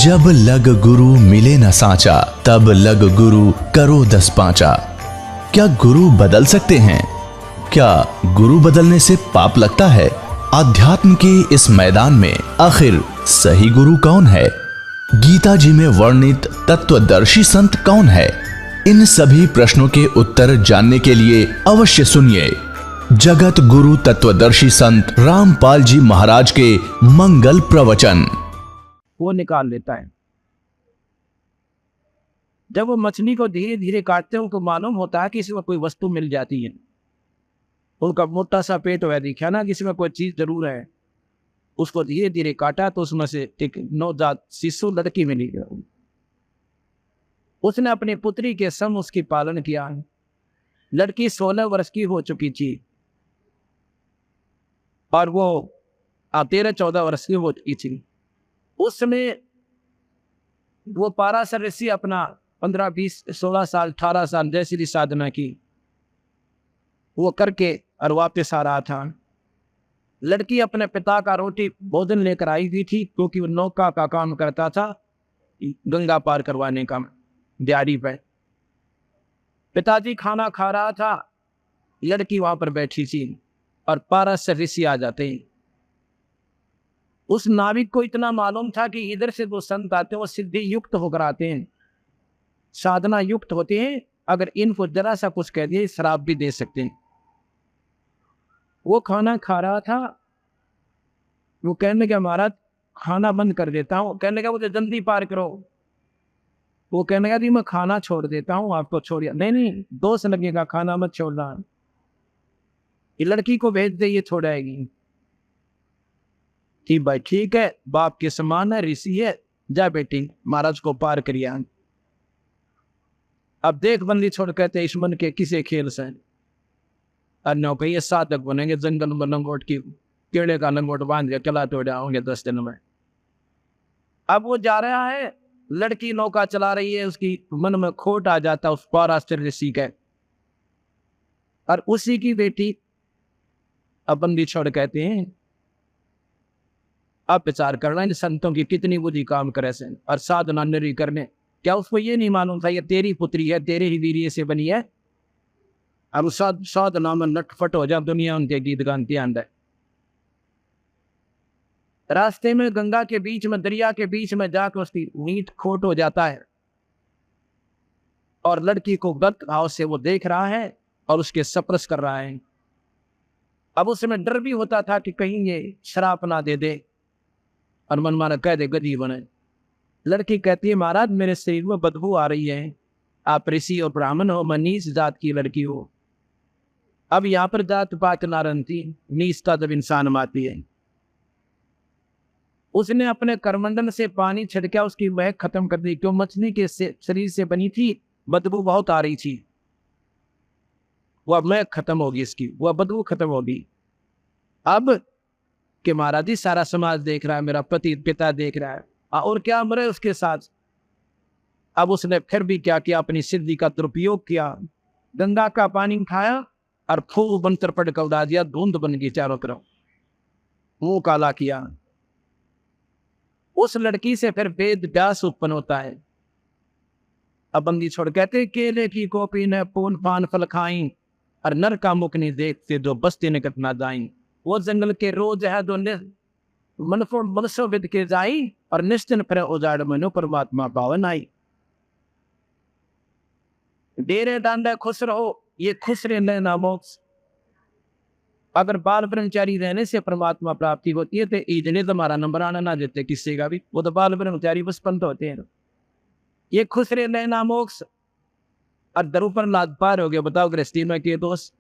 जब लग गुरु मिले न साचा, तब लग गुरु करो 10 पांचा। क्या गुरु बदल सकते हैं? क्या गुरु बदलने से पाप लगता है? आध्यात्म के इस मैदान में आखिर सही गुरु कौन है? गीता जी में वर्णित तत्वदर्शी संत कौन है? इन सभी प्रश्नों के उत्तर जानने के लिए अवश्य सुनिए जगत गुरु तत्वदर्शी संत रामपाल जी महाराज के मंगल प्रवचन। वो निकाल लेता है। जब वो मछली को धीरे धीरे काटते हैं उनको मालूम होता है कि इसमें कोई वस्तु मिल जाती है। उनका मोटा सा पेट हुआ दिखा ना कि इसमें कोई चीज जरूर है। उसको धीरे धीरे काटा तो उसमें से एक नवजात शिशु लड़की मिली। उसने अपनी पुत्री के संग उसकी पालन किया। लड़की 16 वर्ष की हो चुकी थी और वो 13-14 वर्ष की हो चुकी थी। उस समय वो पाराशर ऋषि अपना 15, 20, 16 साल 18 साल जैसी भी साधना की वो करके और वापस आ रहा था। लड़की अपने पिता का रोटी भोजन लेकर आई हुई थी क्योंकि वो नौका का काम करता था, गंगा पार करवाने का दिहाड़ी पे। पिताजी खाना खा रहा था, लड़की वहां पर बैठी थी और पाराशर ऋषि आ जाते हैं। उस नाविक को इतना मालूम था कि इधर से वो संत आते हैं वो सिद्धि युक्त होकर आते हैं, साधना युक्त होते हैं। अगर इनको जरा सा कुछ कह दिए शराब भी दे सकते हैं। वो खाना खा रहा था, वो कहने लगा महाराज खाना बंद कर देता हूँ। कहने लगा मुझे जल्दी पार करो। वो कहने लगा मैं खाना छोड़ देता हूँ, आपको छोड़िए। नहीं, दोष लगेगा, खाना मत छोड़ना। ये लड़की को भेज दे, ये छोड़ाएगी। ठीक भाई, ठीक है, बाप के समान है, ऋषि है, जा बेटी महाराज को पार करिए। अब देख बंदी छोड़ कहते इस मन के किसे खेल से ये साधक बनेंगे, जंगल में लंगोट की केड़े का लंगोट बांध के चला तो जाओगे 10 दिन में। अब वो जा रहा है, लड़की नौका चला रही है, उसकी मन में खोट आ जाता उस पाराशर ऋषि के और उसी की बेटी। अब बंदी छोड़ कहते हैं अब विचार करना इन संतों की कितनी बुद्धि काम करे से और साधना निरी करने। क्या उसको ये नहीं मालूम था ये तेरी पुत्री है, तेरे ही वीर्य से बनी है? अब साधना में नटफट हो जा, दुनिया उनके गीत गानती आंदा। रास्ते में गंगा के बीच में, दरिया के बीच में जाकर उसकी नींद खोट हो जाता है और लड़की को गलत भाव से वो देख रहा है और उसके सप्रस कर रहा है। अब उस समय डर भी होता था कि कहीं ये शराप ना दे दे और मन माना कह दे गधी बने। लड़की कहती है महाराज मेरे शरीर में बदबू आ रही है, आप ऋषि और ब्राह्मण हो, मैं नीच जात की लड़की हो। अब यहाँ पर जात पात ना रनती, नीचता जब इंसान मारती है। उसने अपने करमंडल से पानी छिड़का, उसकी महक खत्म कर दी। क्यों? मछली के शरीर से बनी थी, बदबू बहुत आ रही थी। वह महक खत्म होगी, इसकी वह बदबू खत्म होगी। अब कि महाराज जी सारा समाज देख रहा है, मेरा पति पिता देख रहा है और क्या मरे उसके साथ। अब उसने फिर भी क्या किया, अपनी सिद्धि का दुरुपयोग किया। गंगा का पानी उठाया और खूब मंत्र पढ़ कर उड़ा दिया, धुंध बन गई चारों तरफ, मुंह काला किया। उस लड़की से फिर वेद व्यास उत्पन्न होता है। अब बंदी छोड़ कहते केले की कॉपी ने पून पान फल खाई और नर का मुख नहीं देखते जो बस्ती निकट ना जाई। वो जंगल के रोज है जो मनसो विद के जाई और निश्चिन फिर उजाड़ मनो परमात्मा पावन आई। डेरे डांडा खुश रहो, ये खुश रहने ना मोक्ष। अगर बाल ब्रह्मचारी रहने से परमात्मा प्राप्ति होती है तो इजने तुम्हारा नंबर आना ना देते किसी का भी, वो तो बाल ब्रह्मचारी बस पंत होते हैं। ये खुश रहने ना मोक्ष और दर पर लाद पार हो गया। बताओ गृहस्थी में के दोस्त,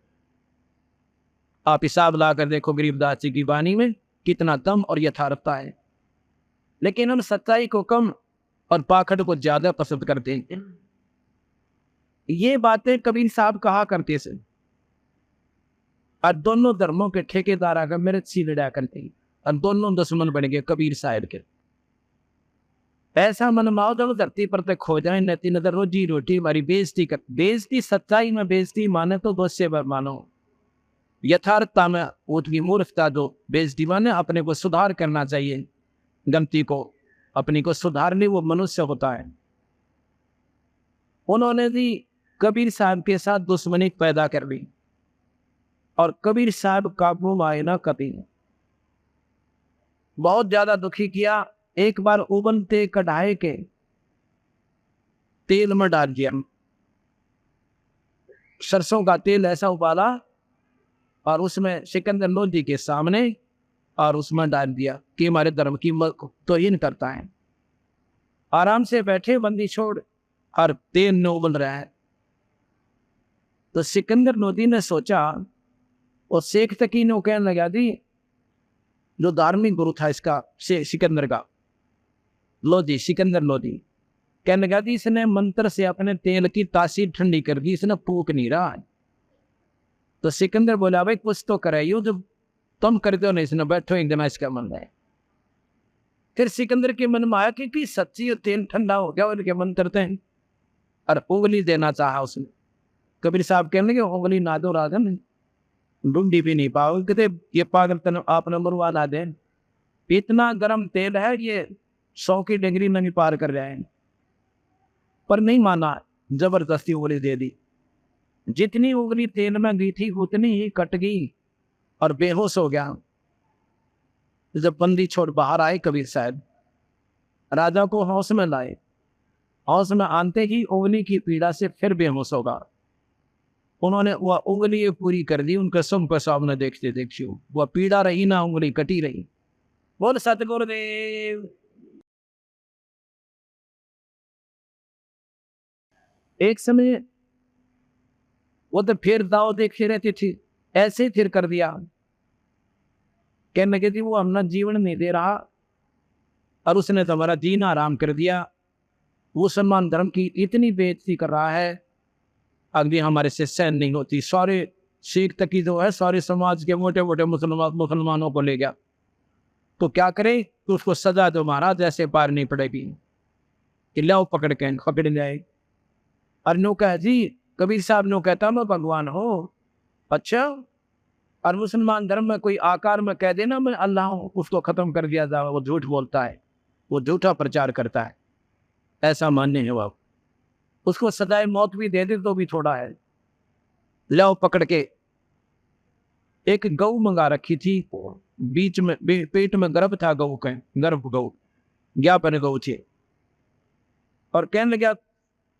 आप हिसाब ला कर देखो गरीबदास जी की वाणी में कितना दम और यथार्थता है। लेकिन हम सच्चाई को कम और पाखंड को ज्यादा पसंद करते हैं। ये बातें कबीर साहब कहा करते से और दोनों धर्मों के ठेकेदार आकर मेरे सी लड़ा करते हैं और दोनों दुश्मन बन गए कबीर साहब के। ऐसा मनमाओ जब धरती पर तक खो जाए, नती नजर रोजी रोटी हमारी बेइज्जती कर। बेइज्जती सच्चाई में बेइज्जती माने तो दोषे पर मानो, यथार्थता में उनकी मूर्खता जो बेइज्जती माने। अपने को सुधार करना चाहिए गलती को अपनी को सुधारने, वो मनुष्य होता है। उन्होंने भी कबीर साहब के साथ दुश्मनी पैदा कर दी और कबीर साहब काबू में आए ना कभी, बहुत ज्यादा दुखी किया। एक बार उबलते कढ़ाई के तेल में डाल दिया, सरसों का तेल ऐसा उबाला और उसमें सिकंदर लोधी के सामने और उसमें डाल दिया कि हमारे धर्म की तौहीन करता है। आराम से बैठे बंदी छोड़ और तेल न उबल रहा है। तो सिकंदर लोधी ने सोचा, और शेख तकी ने कहने लगा दी, जो धार्मिक गुरु था इसका सिकंदर का, लोधी, सिकंदर लोधी, कहने लगा दी इसने मंत्र से अपने तेल की तासीर ठंडी कर दी, इसने फूक नहीं रहा। तो सिकंदर बोला, भाई कुछ तो कराइयो, जो तुम करते हो नहीं, इसने बैठो एक दिन इसका मन है। फिर सिकंदर के मन में आया कि सच्ची तेल ठंडा हो गया, उनके मंत्र थे, और उंगली देना चाहा उसने। कबीर साहब कहने लगे, उंगली ना दो राजन, ढूंढी भी नहीं पाओगे, कहते ये पागल तन आपने मरवा ना दे, इतना गर्म तेल है, ये 100 की डिग्री नहीं पार कर रहे हैं। पर नहीं माना, जबरदस्ती उंगली दे दी। जितनी उंगली तेल में गई थी उतनी ही कट गई और बेहोश हो गया। जब बंदी छोड़ बाहर आए कबीर साहब, राजा को होश में लाए। होश में आते ही उंगली की पीड़ा से फिर बेहोश होगा। उन्होंने वह उंगली पूरी कर दी, उनके सबके सामने देखते देखते वह पीड़ा रही ना, उंगली कटी रही। बोल सतगुरुदेव। एक समय वो तो फिर दाव देखी रहती थी, ऐसे ही फिर कर दिया। कहने लगी थी, वो अपना जीवन नहीं दे रहा और उसने तो हमारा जीना आराम कर दिया। वो सलमान धर्म की इतनी बेइज्जती कर रहा है, अगली हमारे से सहन नहीं होती। सारे सिख तक की जो है, सारे समाज के मोटे मोटे मुसलमानों को ले गया। तो क्या करे, तो उसको सजा दो महाराज, ऐसे पार नहीं पड़ेगी, कि लाओ पकड़ के पकड़ जाए। और नो कह जी, कबीर साहब नो कहता मैं भगवान हो। अच्छा, और मुसलमान धर्म में कोई आकार में कह देना मैं अल्लाह हूं, उसको खत्म कर दिया जाए। वो झूठ बोलता है, वो झूठा प्रचार करता है, ऐसा मानने है वो। उसको सजाए मौत भी दे दे तो भी थोड़ा है। लाओ पकड़ के। एक गऊ मंगा रखी थी, बीच में पेट में गर्भ था गऊ का, गर्भ गऊ, ज्ञापन गऊ थे। और कहने लगा,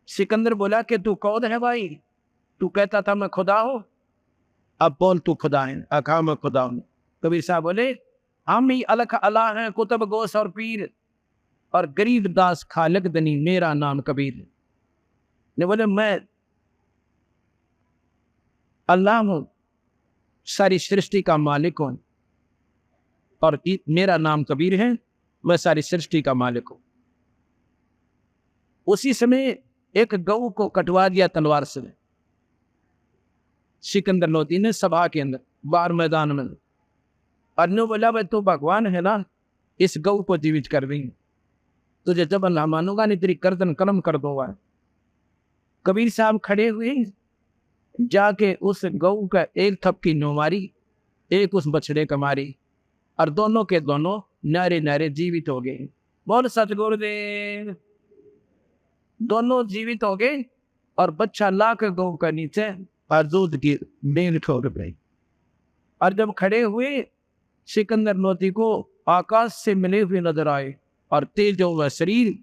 सिकंदर बोला कि तू कौन है भाई? तू कहता था मैं खुदा हूं, अब बोल तू खुदा है। अखा मैं खुदा हूं। कबीर साहब बोले, हम ही अलख अला हैं, कुतुब गोस और पीर, और गरीब दास खालक दनी, मेरा नाम कबीर। ने बोले, मैं अल्लाह हूं, सारी सृष्टि का मालिक हूं, और मेरा नाम कबीर है, मैं सारी सृष्टि का मालिक हूं। उसी समय एक गऊ को कटवा दिया तलवार से सिकंदर लोधी ने, सभा के अंदर, बाहर मैदान में। अन्य बोला, भाई तू भगवान है ना, इस गऊ को जीवित कर देंगे, तुझे जब अल्लाह मानूंगा नहीं तेरी गर्दन कलम कर दूंगा। कबीर साहब खड़े हुए, जाके उस गऊ का एक थपकी नो मारी, एक उस बछड़े का मारी, और दोनों के दोनों नारे नारे जीवित हो गए। बोल सतगुरुदेव। दोनों जीवित हो गए और बच्चा लाख गऊ का नीचे और दूध की बेल ठोक गई। और जब खड़े हुए, सिकंदर लोधी को आकाश से मिले हुए नजर आए, और तेज हुआ शरीर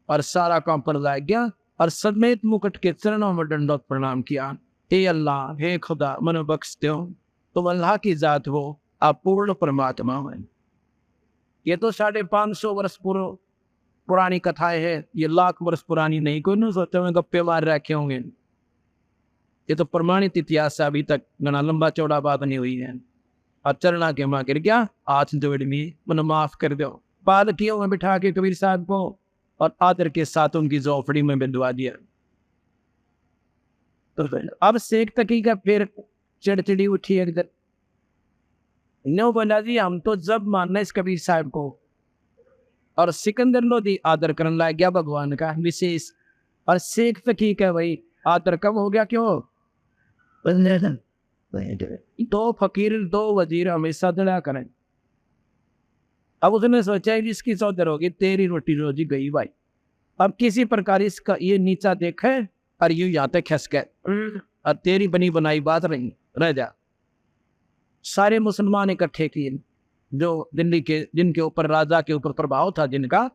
और सारा कांपन लग गया, और समेत मुकुट के चरणों में दंडवत प्रणाम किया। हे अल्लाह, हे खुदा, मन बख्श दो, तुम अल्लाह की जात हो, आप पूर्ण परमात्मा हो। ये तो 550 वर्ष पुरानी कथाएं हैं, ये लाख वर्ष पुरानी नहीं। कोई नहीं सोचते हुए गप्पे मार रखे होंगे। ये तो प्रमाणित इतिहास है, अभी तक घना लंबा चौड़ा बात नहीं हुई है। और चरणा के मां गिर गया, हाथ जोड़ में मन माफ कर दो। पालकियों में बिठा के कबीर साहब को और आदर के साथ उनकी झोपड़ी में बिंदवा दिया। तो अब शेख तकी का फिर चिड़चिड़ी उठी एकदम। नो बोला जी, हम तो जब मानना इस कबीर साहब को। और सिकंदर लोधी आदर करने लग गया भगवान का विशेष। और शेख तकी का भाई आदर कम हो गया, क्यों? दो फकीर, दो वजीर हमेशा दड़ा करें। अब उसने सोचा कि इसकी सौदर होगी, तेरी रोटी रोजी गई भाई। अब किसी प्रकार इसका ये नीचा देखे और यूं यहाँ तक खस गए और तेरी बनी बनाई बात रही रह जा। सारे मुसलमान इकट्ठे किए जो दिल्ली के, जिनके ऊपर राजा के ऊपर प्रभाव था जिनका,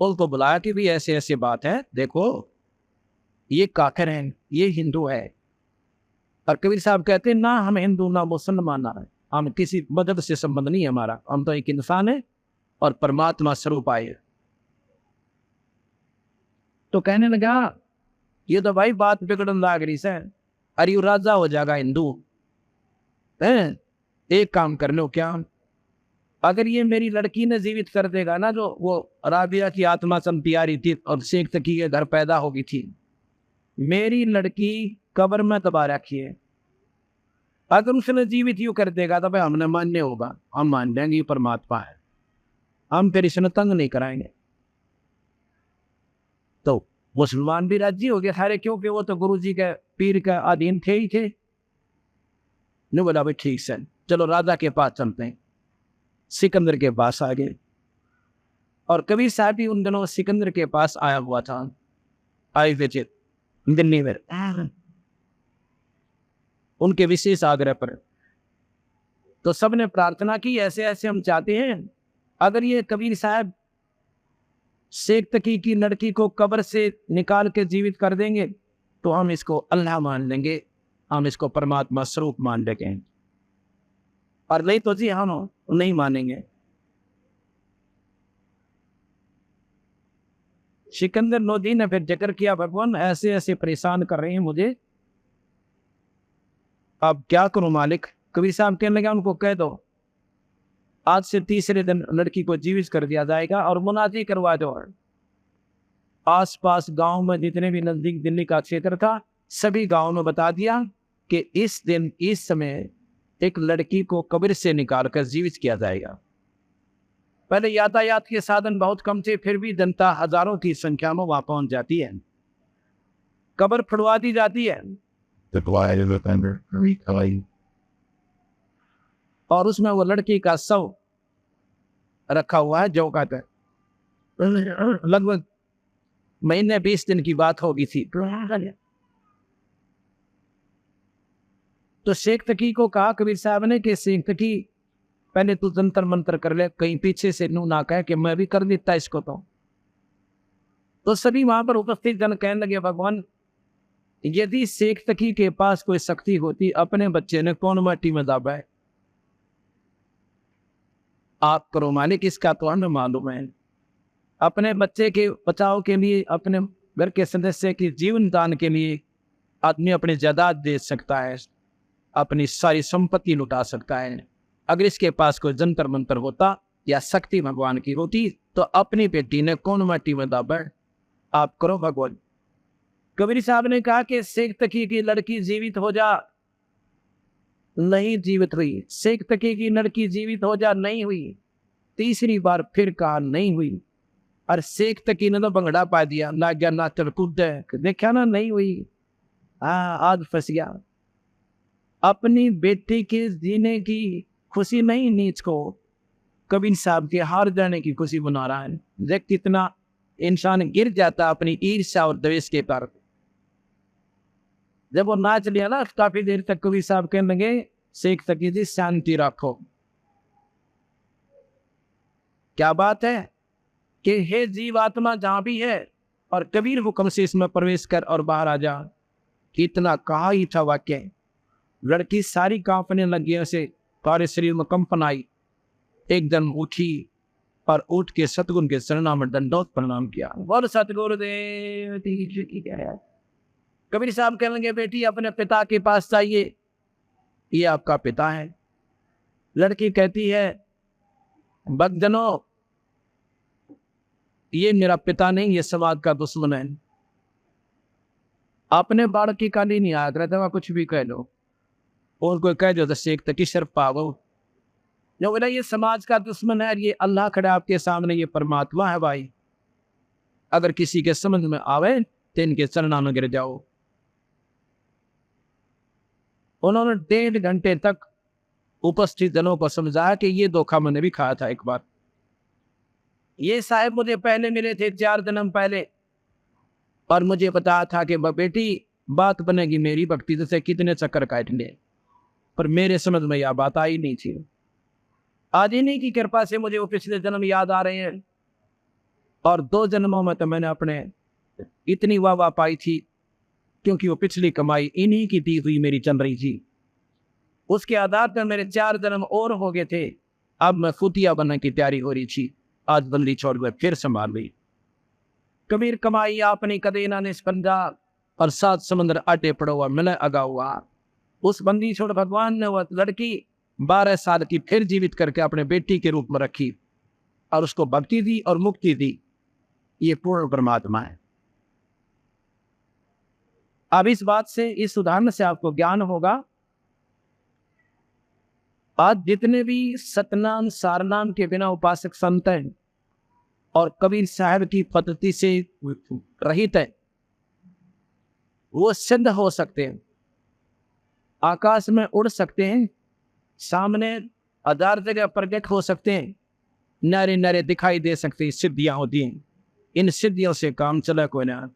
उनको बुलाया कि भी ऐसे ऐसे बात है, देखो ये काफिर हैं, ये हिंदू है। और कबीर साहब कहते हैं ना हम हिंदू ना मुसलमान ना है, हम किसी मदद से संबंध नहीं है हमारा, हम तो एक इंसान है और परमात्मा स्वरूप आए। तो कहने लगा ये तो भाई बात बिगड़न लाग रही से, अरे यू राजा हो जाएगा हिंदू है। एक काम कर लो, क्या अगर ये मेरी लड़की ने जीवित कर देगा ना, जो वो राबिया की आत्मा चमती आ रही थी और शेख तकी के घर पैदा हो गई थी, मेरी लड़की कब्र में दबा रखी है, अगर उसने जीवित यूं कर देगा तो भाई हमने मान्य होगा, हम मान लेंगे ये परमात्मा है, हम फिर इसने तंग नहीं कराएंगे। तो मुसलमान भी राजी हो गए सारे, क्योंकि वो तो गुरु जी के पीर का अधीन थे ही थे। ने बोला भाई ठीक से चलो राजा के पास चलते हैं। सिकंदर के पास आ गए और कबीर साहब भी उन दिनों सिकंदर के पास आया हुआ था, आए हुए थे दिल्ली में उनके विशेष आग्रह पर। तो सबने प्रार्थना की ऐसे ऐसे हम चाहते हैं, अगर ये कबीर साहब शेख तकी की लड़की को कब्र से निकाल के जीवित कर देंगे तो हम इसको अल्लाह मान लेंगे, हम इसको परमात्मा स्वरूप मान लेंगे, और नहीं तो जी हम नहीं मानेंगे। सिकंदर लोधी ने फिर जिक्र किया, भगवान ऐसे ऐसे परेशान कर रहे हैं मुझे, अब क्या करूं मालिक। कबीर साहब कहने लगा उनको कह दो आज से तीसरे दिन लड़की को जीवित कर दिया जाएगा और मुनादी करवा दो। आस पास गांव में जितने भी नजदीक दिल्ली का क्षेत्र था सभी गांव में बता दिया कि इस दिन इस समय एक लड़की को कब्र से निकालकर जीवित किया जाएगा। पहले यातायात के साधन बहुत कम थे, फिर भी जनता हजारों की संख्या में वहां पहुंच जाती है, कब्र फुड़वा दी जाती है और उसमें वो लड़की का शव रखा हुआ है जो कहते लगभग महीने 20 दिन की बात होगी थी। तो शेख तकी को कहा कबीर साहब ने कि शेख तकी पहले तू जंतर मंतर कर ले, कहीं पीछे से नू ना कहे कि मैं भी कर देता इसको। तो सभी वहां पर उपस्थित जन कहने लगे भगवान यदि शेख तकी के पास कोई शक्ति होती अपने बच्चे ने कौन माटी में दाबा है, आप करो मालिक, इसका तो हमें मालूम है। अपने बच्चे के बचाव के लिए, अपने घर के सदस्य के जीवन दान के लिए आदमी अपनी जायदाद दे सकता है, अपनी सारी संपत्ति लुटा सकता है। अगर इसके पास कोई जंतर मंतर होता या शक्ति भगवान की होती तो अपनी बेटी ने कौन माटी में दाबा, आप करो भगवान। कबीर साहब ने कहा कि शेख तकी की लड़की जीवित हो जा, नहीं जीवित हुई। शेख तकी की लड़की जीवित हो जा, नहीं हुई। तीसरी बार फिर कहा, नहीं हुई। और शेख तकी ने तो बंगड़ा पा दिया, ना गया ना चल कूद, देखा ना नहीं हुई। आज फंस गया। अपनी बेटी के जीने की खुशी नहीं नीच को कबीर साहब के हार जाने की खुशी बना रहा है। देख कितना इंसान गिर जाता अपनी ईर्ष्या और द्वेष के कारण। जब वो नाच लिया ना काफी देर तक कबीर साहब कहने लगे शेख तकी जी शांति रखो। क्या बात है कि हे जीव आत्मा जहां भी है और कबीर हुक्म से इसमें प्रवेश कर और बाहर आ जा। कितना कहा ही था वाक्य। लड़की सारी कांपने लगी, उसे सारे शरीर में कंपन आई, एकदम उठी और उठ के सतगुरु के चरणों में दंडोत प्रणाम किया। बोल सतगुरुदेव की जय। कबीर साहब कहने लगे बेटी अपने पिता के पास जाइए, ये आपका पिता है। लड़की कहती है भक्तजनों ये मेरा पिता नहीं, ये समाज का दुश्मन है। आपने बाढ़ की काली नहीं याद रहता, वहां कुछ भी कह लो और कोई कह दो तो शेख तकी शर्फ पागो। जो बोला ये समाज का दुश्मन है, ये अल्लाह खड़ा आपके सामने, ये परमात्मा है भाई। अगर किसी के समझ में आवे तो इनके चरणों में गिर जाओ। उन्होंने 1.5 घंटे तक उपस्थित जनों को समझाया कि ये धोखा मैंने भी खाया था एक बार। ये साहब मुझे पहले मिले थे 4 जन्म पहले, और मुझे पता था कि बेटी बात बनेगी मेरी भक्ति से कितने चक्कर काट ले, पर मेरे समझ में यह बात आई नहीं थी। आज इन्हीं की कृपा से मुझे वो पिछले जन्म याद आ रहे हैं, और 2 जन्मों में तो मैंने अपने इतनी वाह पाई थी, क्योंकि वो पिछली कमाई इन्हीं की दी हुई मेरी चल रही थी। उसके आधार पर मेरे 4 जन्म और हो गए थे। अब मैं फुतिया बनने की तैयारी हो रही थी। आज बंदी छोड़ कर फिर संभाल गई। कबीर कमाई आपने कदे ना निष्पंजा, और 7 समुद्र आटे पड़ो हुआ मिले अगा हुआ। उस बंदी छोड़ भगवान ने वह लड़की 12 साल की फिर जीवित करके अपने बेटी के रूप में रखी, और उसको भक्ति दी और मुक्ति दी। ये पूर्ण परमात्मा है। अब इस बात से, इस उदाहरण से आपको ज्ञान होगा। आज जितने भी सतनाम सारनाम के बिना उपासक संत हैं और कबीर साहब की पद्धति से रहित है, वो सिद्ध हो सकते हैं, आकाश में उड़ सकते हैं, सामने 1000 जगह प्रकट हो सकते हैं, नरे नरे दिखाई दे सकते हैं, सिद्धियां होती हैं। इन सिद्धियों से काम चला कोई ना,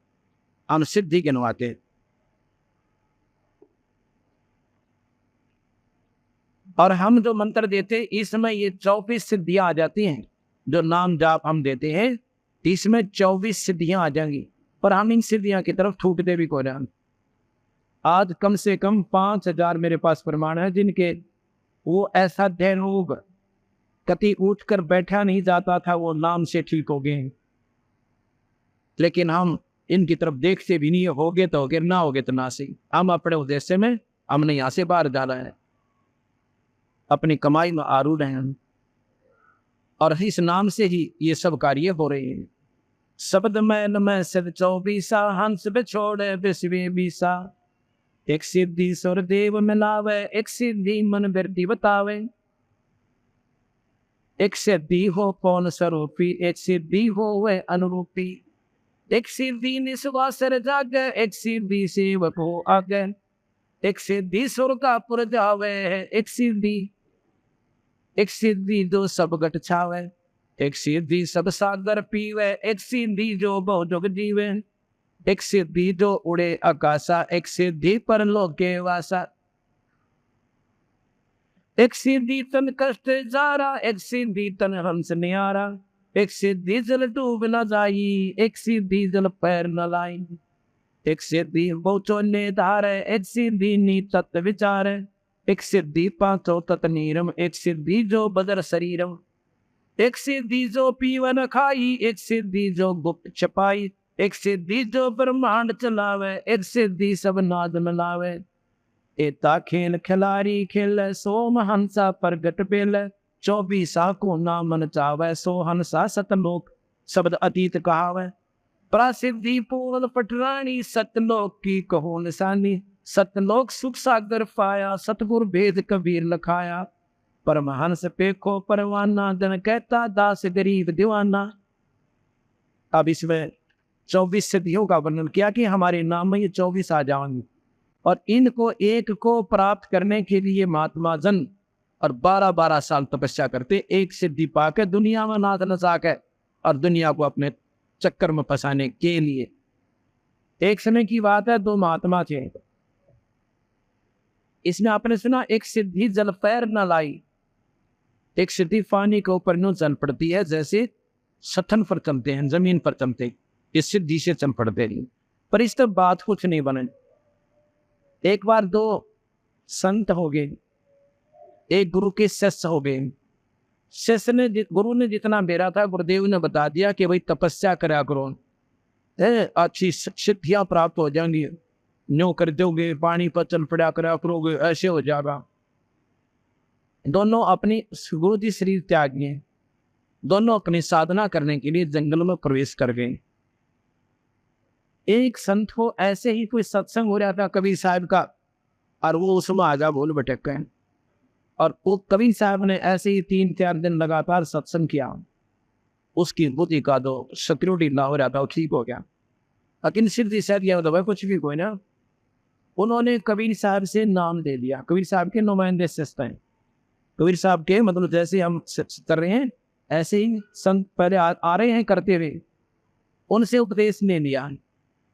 हम सिद्धि गिनवाते। और हम जो मंत्र देते इसमें ये 24 सिद्धियां आ जाती हैं। जो नाम जाप हम देते हैं इसमें 24 सिद्धियां आ जाएंगी, पर हम इन सिद्धियां की तरफ छूटते भी कोई ना। आज कम से कम 5000 मेरे पास प्रमाण है जिनके वो ऐसा ध्यान रोग कति उठ कर बैठा नहीं जाता था, वो नाम से ठीक हो गए। लेकिन हम इनकी तरफ देखते भी नहीं, होगे तो होगे, ना होगे तो ना सही। हम अपने उद्देश्य में, हमने यहाँ से बाहर जाना है, अपनी कमाई में आरूढ़ हैं, और इस नाम से ही ये सब कार्य हो रहे हैं। शब्द में सिर 24 हंस बिछोड़े विश्वे बीसा, एक सिद्धि सुर देव मिलावे, एक सिद्धि मन वृद्धि बतावे। एक सिद्धि हो कौन स्वरूपी, एक सिद्धि हो वह अनुरूपी। एक सिद्धि निस्वासर जागे, एक सिद्धि सेवक हो आगे। एक सिद्धि सुर का पुर जावे, एक सिद्धि जो सब गट छावे। एक सिद्धि सब सागर पीवे, एक सिद्धि जो बहु जुग जीवे। एक सिद्धि जो उड़े आकाशा, एक सिद्धि पर लोके वासा। एक सिद्धि तन कष्ट जारा, एक सिद्धि तन हंस नियारा। एक सिद्धि जल डूब न जाई, एक सिद्धि जल पैर न लाई। एक सिद्धि बहुचो ने धारे, एक सिद्धि नी तत्व विचारे। एक सिद्धि पांचों तत्नीरम, एक सिद्धि जो बदर शरीरम। एक सिद्धि जो पीवन खाई, एक सिद्धि जो गुप्त छपाई। एक सिद्धि जो ब्रह्मांड चलावे, एक सिद्धि सब नाद मिलावे। एता खेल खिलारी खेल, सोम हंसा प्रगट बेल। 24 को ना मन चावे, सो हंसा सतलोक शब्द अतीत कहावे। प्रसिद्धि पूर्ण पटरानी, सतलोक की कहो निशानी। सतलोक सुख सागर पाया, सतगुर भेद कबीर लखाया। परमहंस पेखो परवाना, जन कहता दास गरीब दीवाना। अब इसमें 24 सिद्धियों का वर्णन किया कि हमारे नाम में ये 24 आ जाएंगे, और इनको एक को प्राप्त करने के लिए महात्मा जन और 12-12 साल तपस्या करते, एक सिद्धि पाकर दुनिया में नाथ नचा के और दुनिया को अपने चक्कर में फंसाने के लिए। एक समय की बात है, 2 महात्मा थे। इसमें आपने सुना, एक सिद्धि जल पैर न लाई। एक सिद्धि पानी के ऊपर नो चल पड़ती है, जैसे सथन पर चलते हैं, जमीन पर चलते, इस सिद्धि से चल पड़ते नहीं। पर इस तब बात कुछ नहीं बने। एक बार 2 संत हो गए, एक गुरु के शिष्य हो गए। शिष्य ने, गुरु ने जितना बेरा था, गुरुदेव ने बता दिया कि भाई तपस्या करा करो, अच्छी सिद्धियां प्राप्त हो जाएंगी, न्यो कर दोगे, पानी पर चल पड़ा करा करोगे, ऐसे हो जाएगा। दोनों अपनी गुरु जी शरीर त्याग गए, दोनों अपनी साधना करने के लिए जंगल में प्रवेश कर गए। एक संत को ऐसे ही कोई सत्संग हो रहा था कबीर साहब का, और वो उसमें आजा बोल भटक गए, और वो कबीर साहब ने ऐसे ही 3-4 दिन लगातार सत्संग किया। उसकी बुद्धि का जो सिक्योरिटी ना हो रहा था वो ठीक हो गया। लेकिन सिद्धि शायद यह होता है कुछ भी कोई ना, उन्होंने कबीर साहब से नाम दे दिया। कबीर साहब के नुमाइंदे शिष्य हैं, कबीर साहब के मतलब जैसे हम कर रहे हैं ऐसे ही संत पहले आ रहे हैं करते हुए, उनसे उपदेश ले लिया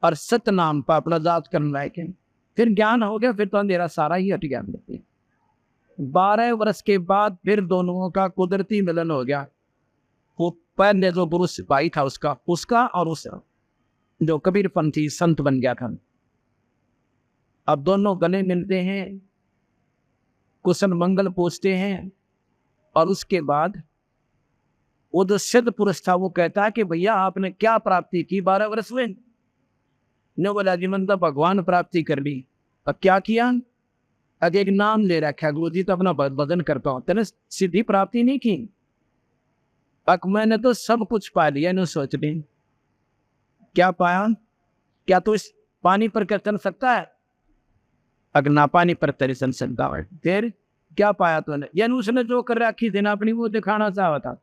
और सत्य नाम पर अपना जाप करना है, फिर ज्ञान हो गया, फिर तो अंधेरा सारा ही हट गया। 12 वर्ष के बाद फिर दोनों का कुदरती मिलन हो गया। वो पहले जो गुरु सिपाही था उसका और उस जो कबीरपंथी संत बन गया था, अब दोनों गले मिलते हैं, कुशल मंगल पूछते हैं। और उसके बाद वो जो सिद्ध पुरुष था वो कहता है कि भैया आपने क्या प्राप्ति की 12 वर्ष में? ने बोला जी मैंने तो भगवान प्राप्ति कर ली। अब क्या किया? अब एक नाम ले रखा, गुरु जी तो अपना भजन करता हूँ, तेने सिद्धि प्राप्ति नहीं की। अब मैंने तो सब कुछ पा लिया, इन्हें सोच ली क्या पाया? क्या तो इस पानी पर कर चल सकता है? अगर ना पानी पर तेरे चल सकता है, फिर क्या पाया तूने? यानी उसने जो कर रखी थी ना अपनी, वो दिखाना चाहा था।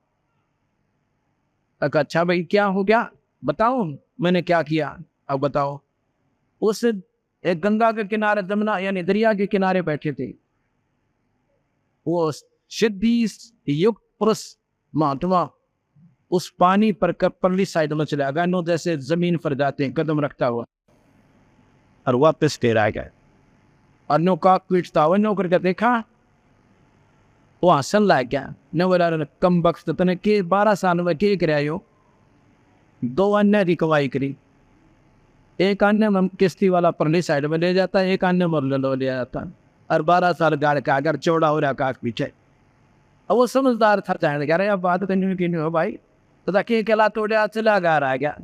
अच्छा भाई क्या हो गया बताओ, मैंने क्या किया अब बताओ। उस एक गंगा के किनारे, जमुना यानी दरिया के किनारे बैठे थे, वो सिद्धि युक्त पुरुष महात्मा उस पानी पर परली साइड में चला गया, नो जैसे जमीन पर जाते हैं कदम रखता हुआ, और वापस टेरा गया। और नो का पीटता हुआ नो करके देखा, वो हंसन लाग गया। न बोला कम बख्त तने के 12 साल में के करायो? 2 अन्य की कमाई करी, एक अन्य में किश्ती वाला परली साइड में ले जाता है, एक अन्य में ले जाता, और 12 साल गाड़ का अगर चौड़ा हो रहा काश पीछे। अब वो समझदार था, चाहे कह रहे अब बात तो नहीं हो भाई, तो ताकि अकेला तोड़े चला गा रहा गया।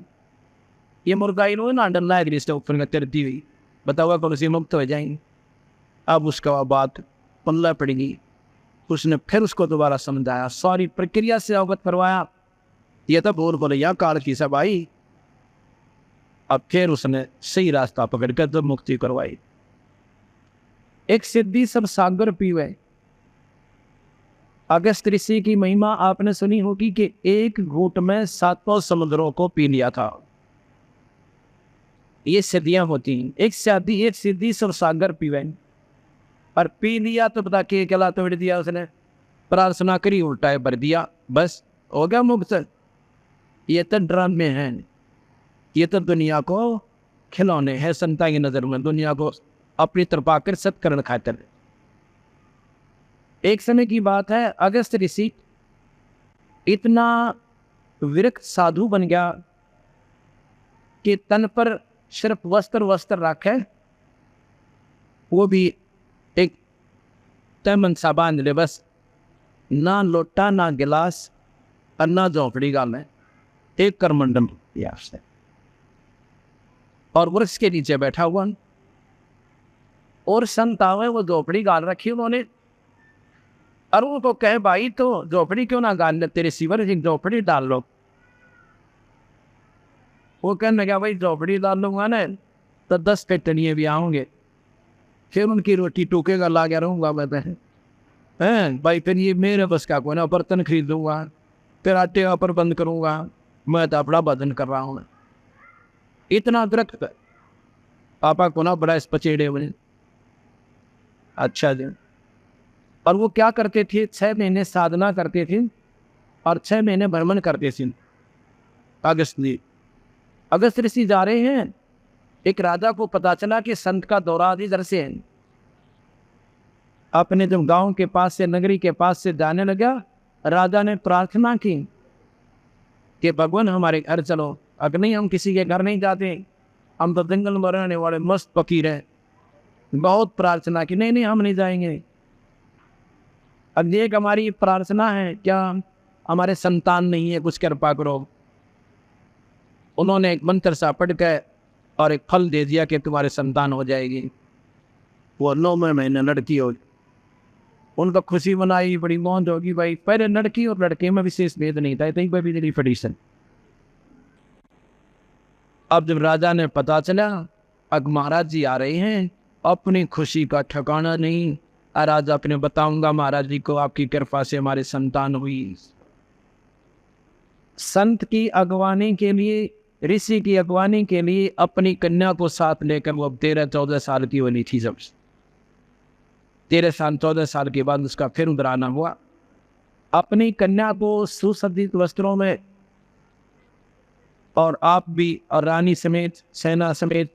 ये मुर्गा इन्होंने ना डर लायक रिश्ते ऊपर तरती हुई, बताओ कौन सी मुक्त हो जाएंगे। अब उसका बात पल्ला पड़ेगी, उसने फिर उसको दोबारा समझाया, सारी प्रक्रिया से अवगत करवाया, ये तो बोल बोलिया काल की सब आई। अब फिर उसने सही रास्ता पकड़कर जब मुक्ति करवाई। एक सिद्धि सब सागर पीवे। अगस्त ऋषि की महिमा आपने सुनी होगी कि एक घूंट में 7 समुद्रों को पी लिया था। ये सिद्धियां होती हैं। एक सिद्धि सब सागर पीवे, और पी लिया तो पता के गला तोड़ दिया उसने, प्रार्थना करी उल्टा भर दिया, बस हो गया मुक्त। ये तो ड्रामे हैं, ये तो दुनिया को खिलौने हैं संता की नजर में, दुनिया को अपनी तरफ आकर्षित करने खातिर। एक समय की बात है, अगस्त ऋषि इतना विरक्त साधु बन गया कि तन पर सिर्फ वस्त्र रखे, वो भी एक तमन सा बांध ले, बस ना लोटा ना गिलास और ना झोंपड़ी गाल में, एक करमंडल दिया उसने, और वृक्ष के नीचे बैठा हुआ। और संत आवे, वो झोपड़ी गाल रखी उन्होंने, और उनको कहे भाई तो झोपड़ी क्यों ना गाल ले, तेरे सिवर एक झोपड़ी डाल लो। वो कहने लगा भाई झोपड़ी डाल लूंगा ना तो 10 पेटनिए भी आओगे, फिर उनकी रोटी टूकेगा ला गया रहूंगा मैं तो हैं भाई, फिर ये मेरे बस का कोई ना, बर्तन खरीद दूंगा, फिर आटे का प्रबंध करूंगा, मैं तो अपना भजन कर रहा हूँ। इतना दरख्त पापा को ना बड़ा इस पचेड़े बने। अच्छा जी। और वो क्या करते थे, 6 महीने साधना करते थे और 6 महीने भ्रमण करते थे। अगस्त ऋषि जा रहे हैं, एक राजा को पता चला कि संत का दौरा इधर से है। अपने जब गांव के पास से, नगरी के पास से जाने लगा, राजा ने प्रार्थना की कि भगवान हमारे घर चलो। अगर नहीं, हम किसी के घर नहीं जाते, हम तो जंगल में रहने वाले मस्त फकीर हैं। बहुत प्रार्थना की, नहीं हम नहीं जाएंगे। अब एक हमारी प्रार्थना है, क्या हमारे संतान नहीं है, कुछ कृपा करो। उन्होंने एक मंत्र सा पढ़ के और एक फल दे दिया कि तुम्हारे संतान हो जाएगी। वो 9वें महीने लड़की हो, उनका खुशी मनाई, बड़ी मौज होगी भाई। पहले लड़की और लड़के में विशेष भेद नहीं था, इतनी पर भी ट्रेडिशन। अब जब राजा ने पता चला अब महाराज जी आ रहे हैं, अपनी खुशी का ठिकाना नहीं। राजा अपने बताऊंगा महाराज जी को, आपकी कृपा से हमारे संतान हुई। संत की अगवानी के लिए, ऋषि की अगवानी के लिए अपनी कन्या को साथ लेकर वो अब 13-14 साल की बनी थी। जब 13-14 साल के बाद उसका फिर उधराना हुआ। अपनी कन्या को सुसज्जित वस्त्रों में, और आप भी और रानी समेत, सेना समेत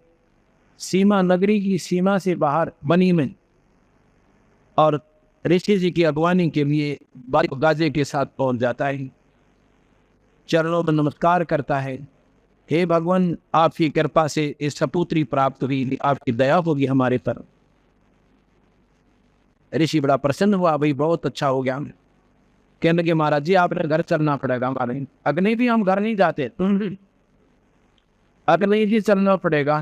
सीमा, नगरी की सीमा से बाहर बनी में, और ऋषि जी की अगवानी के लिए बारिक गाजे के साथ पहुंच जाता है, चरणों में नमस्कार करता है। हे भगवान, आपकी कृपा से इस सपुत्री प्राप्त हुई, आपकी दया होगी हमारे पर। ऋषि बड़ा प्रसन्न हुआ, भाई बहुत अच्छा हो गया। कहने लगे महाराज जी आपने घर चलना पड़ेगा हमारे। अग्नि भी हम घर नहीं जाते, अग्नि जी चलना पड़ेगा।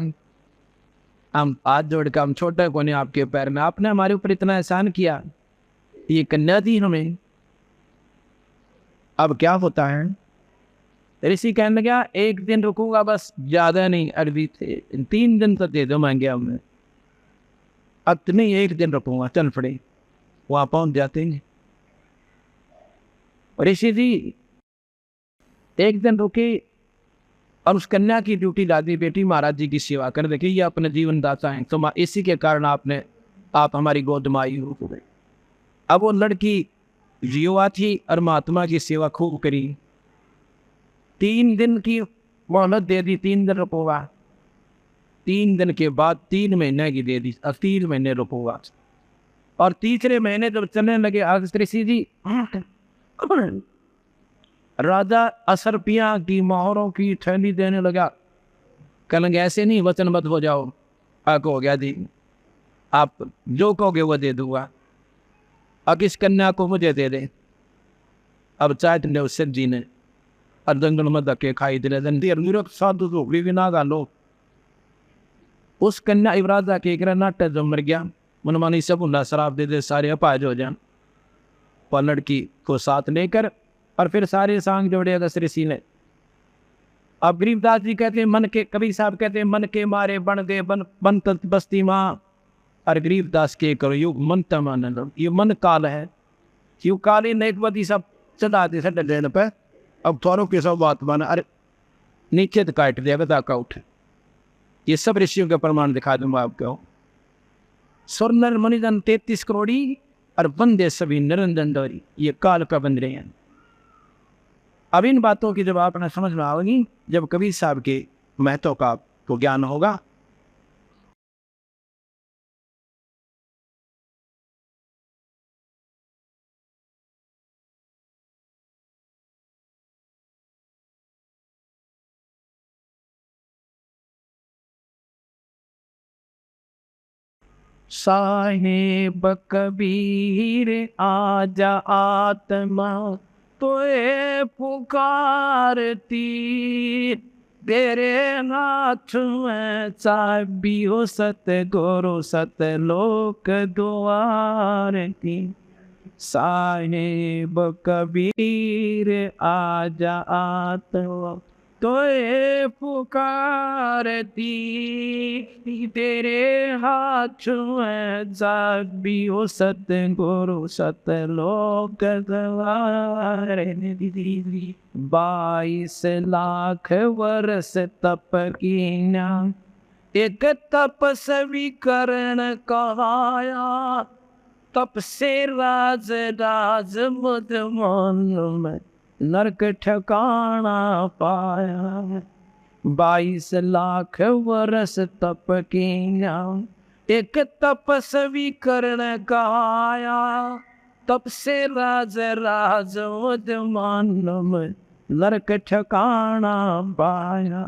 हम हाथ जोड़कर, हम छोटे कोने आपके पैर में, आपने हमारे ऊपर इतना एहसान किया, ये कन्या दी हमें, अब क्या होता है। ऋषि कहने लगा एक दिन रुकूंगा बस, ज्यादा नहीं, अरबी थे 3 दिन तक दे दो मांगे हमने, अब नहीं 1 दिन रुकूंगा। चल पड़े, वहां पहुंच जाते हैं। ऋषि जी 1 दिन रुके और उस कन्या की ड्यूटी ला दी, बेटी महाराज जी की सेवा कर। देखिए ये अपने जीवन दाता है, तो इसी के कारण आप हमारी गोद में आई हो गई। अब वो लड़की युवा थी और महात्मा की सेवा खूब करी। 3 दिन की मोहलत दे दी, 3 दिन रुकूंगा। 3 दिन के बाद 3 महीने की दे दी, अब 3 महीने रुकूंगा। और तीसरे महीने जब चलने लगे ऋषि जी, राजा असरपिया की मोहरों की थैली देने लगा। कहने ऐसे नहीं, वचनबद्ध हो जाओ। आक हो गया जी, आप जो कहोगे वो दे दूंगा, अब इस कन्या को मुझे दे दे। अब चाहते ने उस जी ने और जंगल में धक्के खाई दे साधु भी ना गालो। उस कन्या युवराजा के नाट्य जो मर गया, मनमानी सब उल्ला शराब दे दे, सारे अपाज हो जाए। पर लड़की को साथ लेकर और फिर सारे सांग जोड़े दस ऋषि ने। अब गरीबदास जी कहते हैं मन के, कबीर साहब कहते हैं मन के मारे बन गए बन तत बस्ती माँ। और गरीबदास के करो युग मन तमान, ये मन काल है, यू काली नेकवती सब चढ़ा दे सट डेन पे। अब थोरों के सब बात माना, अरे नीचे तो काट दिया गदा का उठ। ये सब ऋषियों का प्रमाण दिखा दूंगा आपको। सुर नर मनिजन 33 करोड़ी और बंदे सभी निरंजन डोरी, ये काल का बंद रहे हैं। अब इन बातों की जब आपने समझ में आएगी, जब कबीर साहब के महत्व का आपको ज्ञान होगा। साहेब कबीर आजा आत्मा तोए पुकारती, तेरे हाथ में चाबी हो सतगुरु सतलोक द्वार की। साहेब कबीर आजा आत्मा तोए पुकारती, तेरे हाथ में चाबी हो सतगुरु सतलोक द्वार। 22 लाख वर्ष तप कीना, एक तपस्वी करण कहाया। तप से राज राज मुद मन में नरक ठिकाना पाया। 22 लाख वर्ष तप कीना, एक तपस्वी करण कहाया। तप से राज राज मुद मन में नरक ठिकाना पाया।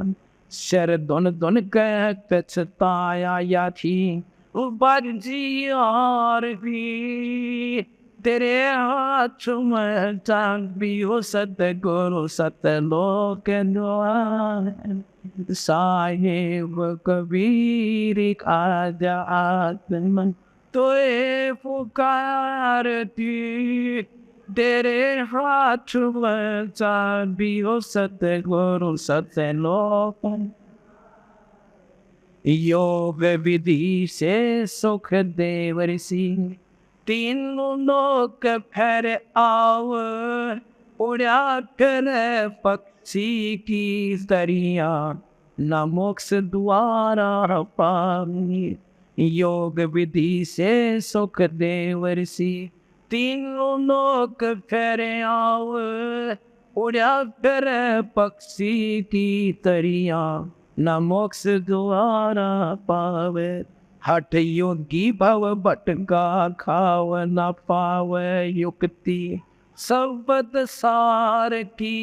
शर धुन धुन कह पछताया या थी बाजी और भी, तेरे हाथ में चाबी हो सतगुरु सतलोक द्वार। साहेब कबीर आजा आत्मा तोए पुकारती, तेरे हाथ में चाबी हो सतगुरु सतलोक। योग विधि से सुख देव ऋषि, तीनों लोक फेर आव। उड़ा कर पक्षी की तरिया, न मोक्ष द्वारा पावी। योग विधि से सुख देव ऋषि, तीनों लोक फेरे आव, उड़ा फिर पक्षी की तरिया, न मोक्ष द्वारा पावे। हठ योगी भव भटका खाव, न पावे युक्ति सबद सार की।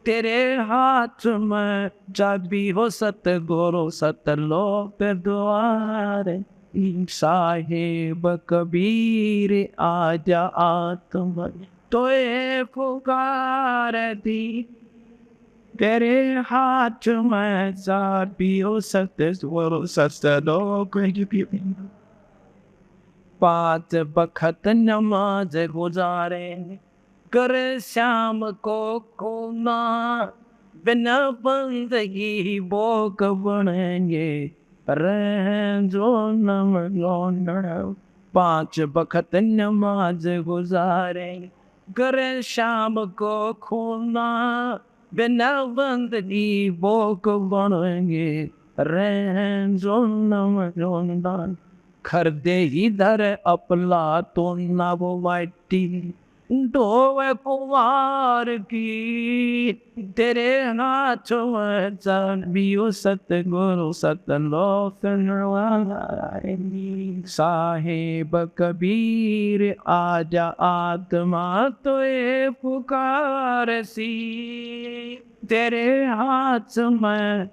तेरे हाथ में चाबी हो सतगुरु सतलोक द्वार। साहेब कबीर आजा आत्म तोए पुकार दी। तेरे हाथ में चाबी हो सतगुरु सतलोक। पाँच बखत नमाज गुजारे, कर श्याम को खोना, बिना बंदगी भोग बनेंगे, रह जो नम लौंड। पाँच बखत नमाज गुजारे, कर श्याम को खोना, बिना बंदगी भोग बनेंगे, रह जो नम लौंड। खरदे इधर अपला तो ना वो माटी, डोवे कुमार की। तेरे हाथ में चाबियो सतगुरु सतलोक। साहेब कबीर आजा आत्मा तोए पुकार सी। तेरे हाथ में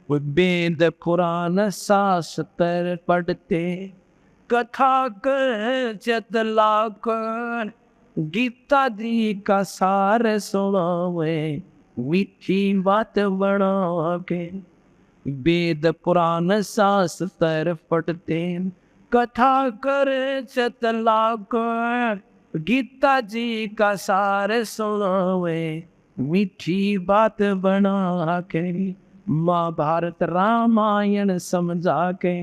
वेद पुराण शास्त्र पढ़ते, कथा कर चतला कर, गीता जी का सार सुनावे, मीठी बात बना के। वेद पुराण शास्त्र पढ़ते, कथा कर चतला कर, गीता जी का सार सुनावे, मीठी बात बना के। महाभारत रामायण समझा के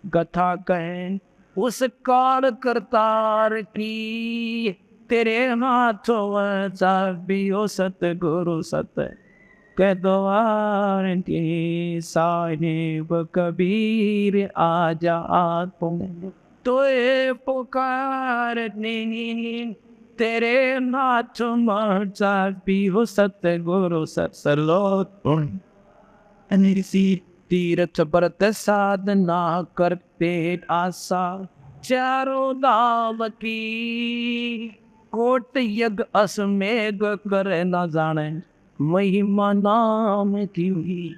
कथा कहें उस काल करतार की। तेरे हाथों में चाबियो सतगुरु सत के द्वार की। साहिब कबीर आजा आत्म तोए पुकारने। तेरे हाथ में चाबियो सतगुरु सतलोक। तीर्थ व्रत साधना करते आशा, चारों धाम की। कोट यज्ञ अश्वमेध कर न जाने, महिमा नाम की।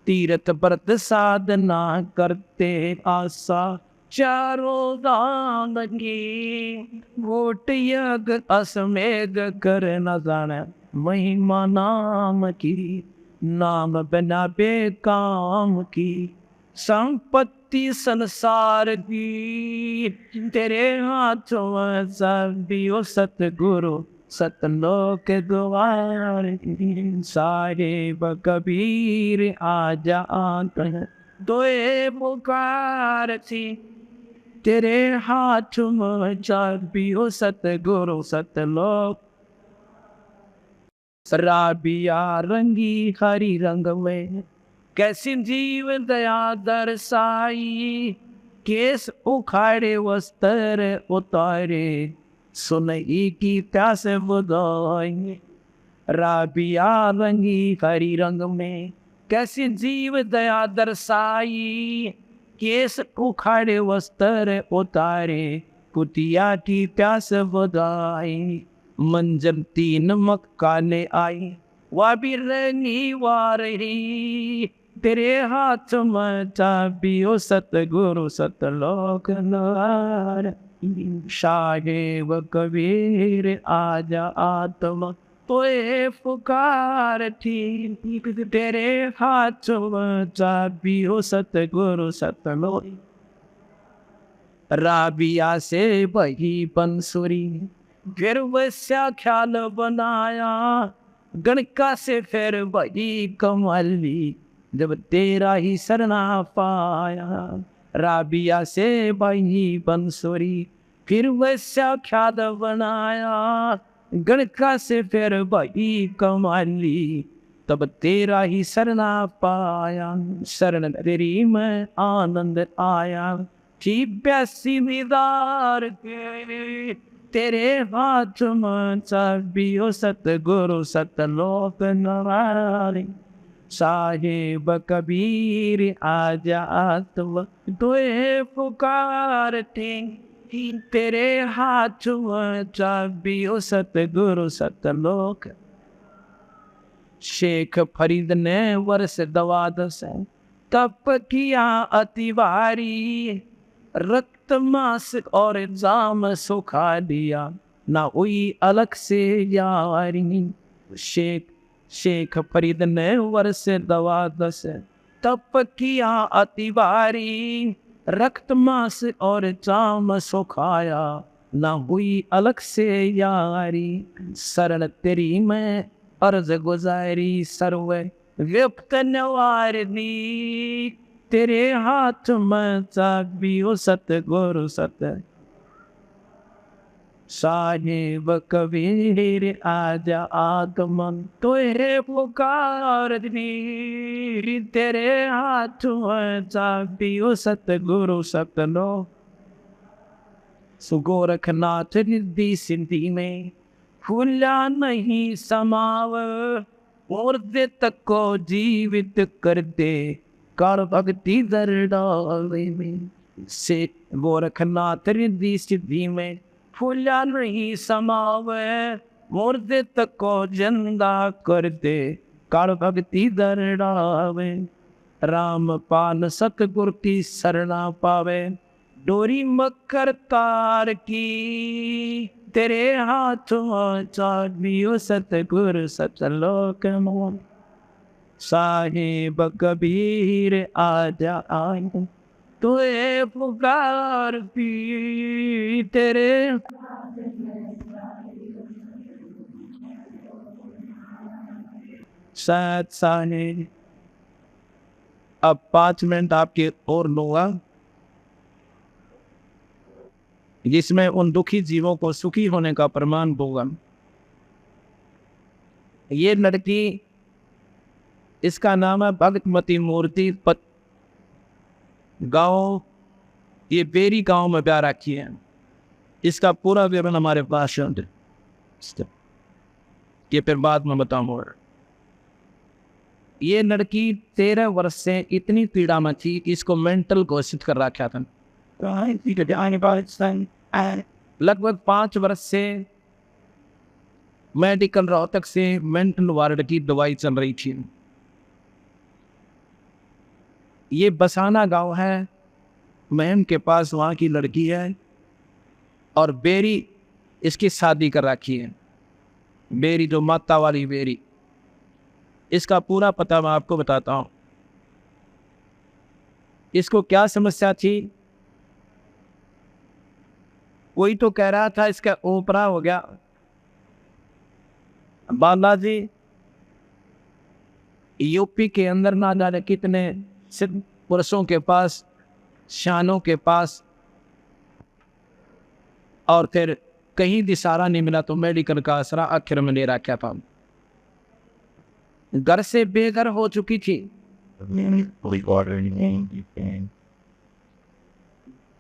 तीर्थ व्रत साधना करते आशा, चारों धाम की। कोट यज्ञ अश्वमेध कर न जाने, महिमा नाम की। नाम बिना बेकाम की, संपत्ति संसार की। तेरे हाथों में चाबियो सतगुरु सतलोक द्वार। साहेब कबीर आजा आकर तोए पुकार थी। तेरे हाथ में चाबियो सतगुरु सतलोक। शराबिया रंगी हरी रंग में, कैसी जीव दया दर्शाई। केस उखाड़े वस्त्र उतारे, सुनई की प्यास बुझाई। राबिया रंगी हरी रंग में, कैसी जीव दया दर्शाई। केस उखाड़े वस्त्र उतारे, कुटिया की प्यास बुझाई। मंजर तीन मक्का ले आई, वह भी रंगी वारही। तेरे हाथ में चाबियो सतगुरु सतलोक द्वार। साहेब कबीर आजा आत्मा तोए पुकार थी। तेरे हाथ में चाबियो सतगुरु सतलोक। राबिया से बही बंसुरी, फिर वैसा ख्याल बनाया। गणका से फिर बही कमली, जब तेरा ही सरना पाया। राबिया से बही बंसुरी, फिर वैसा ख्याल बनाया। गणका से फिर बही कमली, तब तेरा ही शरणा पाया, शरण तेरी में आनंद आया। जी प्यासी दीदार के तेरे हाथ में चाबियो, सतगुरु सतलोक नवारी। साहिब कबीर आजा आत्म तुए पुकारते, तेरे हाथ में चाबियो, सतगुरु सतलोक। शेख फरीद ने वर्ष 12 तप किया अति भारी, रक्त मांस और जाम सुखा दिया, ना हुई अलग से यारी। शेख फरीद ने वर्ष 12 तप किया अति भारी, रक्त मांस और जाम सुखाया, ना हुई अलग से यारी। शरण तेरी में अर्ज गुजारी, सर्व व्यक्त नवारनी, तेरे हाथ में चाबियो, सतगुरु सत। साहिब कबीर आजा आत्मन तुहे पुकारनी, तेरे हाथ में चाबियो, सतगुरु सतलो। सुगोरखनाथ रिद्धि सिद्धि में फूला नहीं समाव, मुर्दे तक को जीवित कर दे, कर भक्ति दरडावे में। से गोरखनाथ रिद्धि सिद्धि में फूला नहीं समावे, मुर्दे तक को जिंदा कर दे, कर भक्ति दरडावे। राम पान सतगुरु की शरणा पावे, डोरी मकर तार की, तेरे हाथ में चाबियो, सतगुरु सतलोक मोह। साहिब कबीर आजा आए, तुए पुकार पी, तेरे साथ साने। अब 5 मिनट आपके और लूंगा, जिसमें उन दुखी जीवों को सुखी होने का प्रमाण होगा। ये लड़की, इसका नाम है भगतमती मूर्ति पत गांव, ये बेरी गांव में ब्याह रखी है। इसका पूरा विवरण हमारे पास है, ये फिर बाद में बताऊंगा। ये लड़की 13 वर्ष से इतनी पीड़ा में थी कि इसको मेंटल घोषित कर रखा था। लगभग 5 वर्ष से मेडिकल रोहतक से मेंटल वार्ड की दवाई चल रही थी। ये बसाना गांव है, महम के पास, वहाँ की लड़की है, और बेरी इसकी शादी कर रखी है। बेरी जो माता वाली बेरी, इसका पूरा पता मैं आपको बताता हूँ। इसको क्या समस्या थी, कोई तो कह रहा था इसका ओपरा हो गया। बालाजी यूपी के अंदर ना जाने कितने सिद्ध पुरुषों के पास, शानों के पास, और फिर कहीं भी सहारा नहीं मिला तो मेडिकल का आसरा आखिर में ले रखा था। घर से बेघर हो चुकी थी।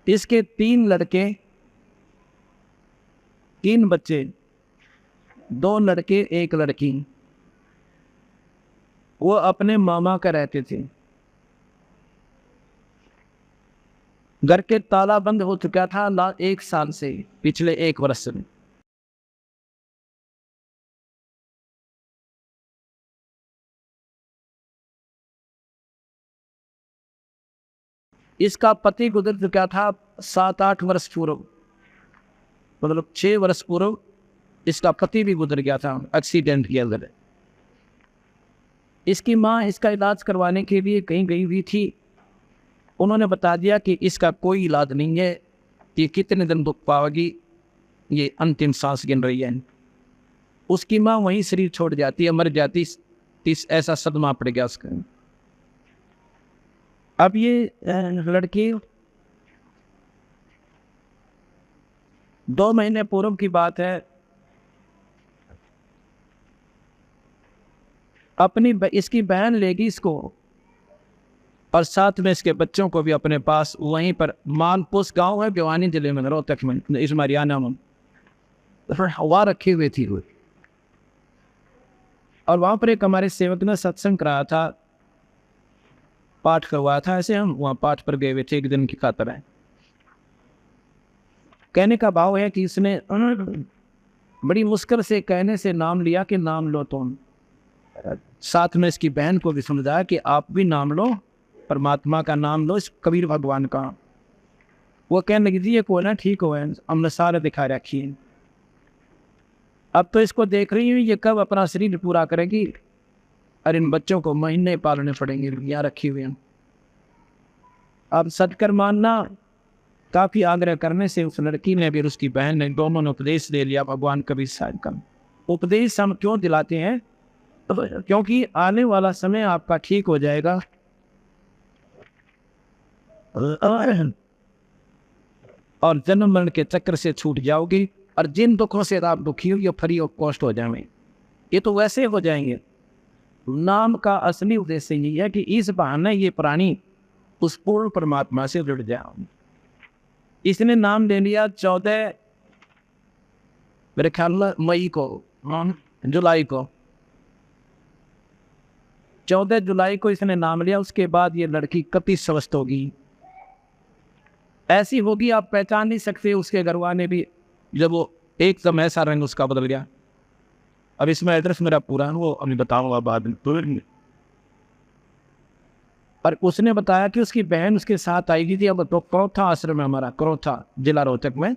इसके 3 लड़के, 3 बच्चे, 2 लड़के 1 लड़की। वो अपने मामा का रहते थे। घर के ताला बंद हो चुका था 1 साल से, पिछले 1 वर्ष में। इसका पति गुजर चुका था 7-8 वर्ष पूर्व, मतलब 6 वर्ष पूर्व इसका पति भी गुजर गया था एक्सीडेंट के अंदर। इसकी माँ इसका इलाज करवाने के लिए कहीं गई हुई थी। उन्होंने बता दिया कि इसका कोई इलाज नहीं है, ये कितने दिन दुख पाएगी, ये अंतिम सांस गिन रही है। उसकी माँ वहीं शरीर छोड़ जाती है, मर जाती। ऐसा सदमा पड़ गया उसका। अब ये लड़की 2 महीने पूर्व की बात है, इसकी बहन लेगी इसको और साथ में इसके बच्चों को भी अपने पास वहीं पर मानपुस गांव है भिवानी जिले में रोहतक में इस हरियाणा में हवा रखी हुई थी और वहां पर एक हमारे सेवक ने सत्संग कराया था पाठ करवाया था ऐसे हम वहाँ पाठ पर गए हुए थे एक दिन की खातर है। कहने का भाव है कि इसने बड़ी मुश्किल से कहने से नाम लिया कि नाम लो तुम। साथ में इसकी बहन को भी समझाया कि आप भी नाम लो परमात्मा का नाम लो इस कबीर भगवान का। वो कहने लगी थी ये को ना ठीक हो हमने सारे दिखा रखी है अब तो इसको देख रही हूँ ये कब अपना शरीर पूरा करेगी और इन बच्चों को महीने पालने पड़ेंगे यहाँ रखी हुई हैं। अब सटकर मानना काफ़ी आग्रह करने से उस लड़की ने भी और उसकी बहन ने दोनों ने उपदेश ले लिया भगवान कबीर साहब का। उपदेश हम क्यों दिलाते हैं तो क्योंकि आने वाला समय आपका ठीक हो जाएगा और जन्म मरण के चक्कर से छूट जाओगे और जिन दुखों से आप दुखी हो ये फ्री ऑफ कॉस्ट हो जाएंगे। ये तो वैसे हो जाएंगे। नाम का असली उद्देश्य यही है कि इस बहाने ये प्राणी उस पूर्ण परमात्मा से जुड़ जाए। इसने नाम ले लिया 14 मेरे ख्याल मई को जुलाई को 14 जुलाई को इसने नाम लिया। उसके बाद ये लड़की कति स्वस्थ होगी ऐसी होगी आप पहचान नहीं सकते। उसके घर वाले भी जब वो एकदम ऐसा रंग उसका बदल गया। अब इसमें एड्रेस मेरा पूरा है वो अभी बताऊंगा बाद में। और उसने बताया कि उसकी बहन उसके साथ आई थी। अब तो क्रोथा आश्रम है हमारा क्रोथा जिला रोहतक में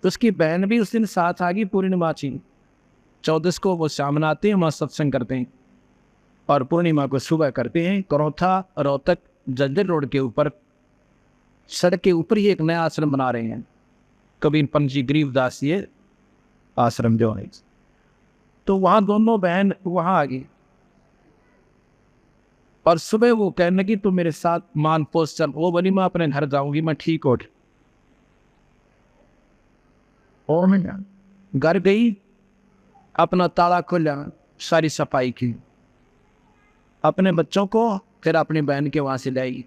तो उसकी बहन भी उस दिन साथ आ गई पूर्णिमा 14 को वो शाम आते हैं वहाँ सत्संग करते हैं और पूर्णिमा को सुबह करते हैं। क्रोथा रोहतक जंजर रोड के ऊपर सड़क के ऊपर ही एक नया आश्रम बना रहे हैं कबीर पंत जी गरीबदास ये आश्रम जो है। तो वहाँ दोनों बहन वहाँ आ गई और सुबह वो कहने की तू मेरे साथ मानपोस चल। वो बोली मैं अपने घर जाऊंगी मैं ठीक हो। घर गई अपना ताला खोला सारी सफाई की अपने बच्चों को फिर अपनी बहन के वहां से लाई।